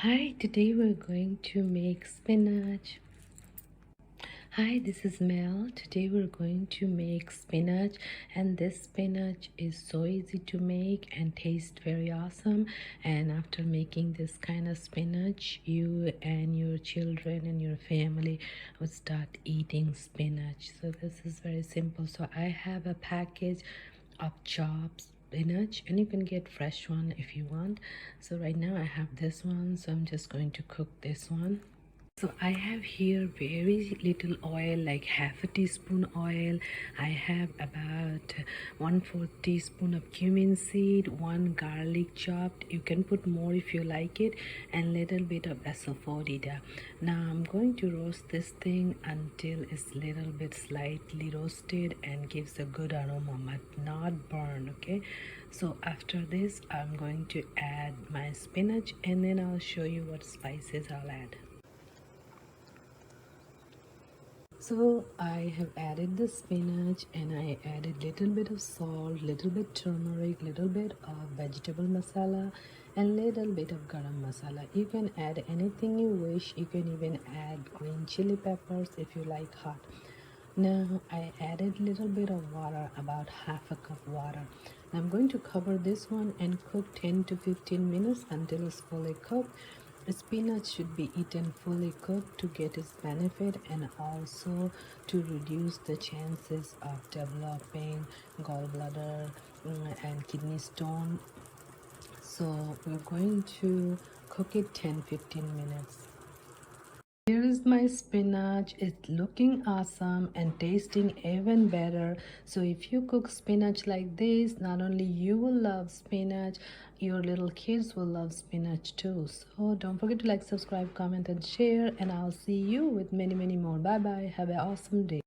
Hi, today we're going to make spinach. Hi, this is Mel. Today we're going to make spinach, and this spinach is so easy to make and taste very awesome. And after making this kind of spinach, you and your children and your family would start eating spinach. So this is very simple. So I have a package of chopped spinach, and you can get fresh one if you want. So right now I have this one, so I'm just going to cook this one. So I have here very little oil, like half a teaspoon oil. I have about 1/4 teaspoon of cumin seed, one garlic chopped. You can put more if you like it, and little bit of asafoetida. Now I'm going to roast this thing until it's little bit slightly roasted and gives a good aroma, but not burn. Okay, so after this I'm going to add my spinach, and then I'll show you what spices I'll add. So I have added the spinach, and I added little bit of salt, little bit turmeric, little bit of vegetable masala, and little bit of garam masala. You can add anything you wish. You can even add green chili peppers if you like hot. Now I added little bit of water, about half a cup water. I'm going to cover this one and cook 10 to 15 minutes until it's fully cooked. Spinach should be eaten fully cooked to get its benefit, and also to reduce the chances of developing gallbladder and kidney stone. So we're going to cook it 10-15 minutes. Here is my spinach. It's looking awesome and tasting even better. So if you cook spinach like this, not only you will love spinach, your little kids will love spinach too. So don't forget to like, subscribe, comment, and share, and I'll see you with many more. Bye bye. Have an awesome day.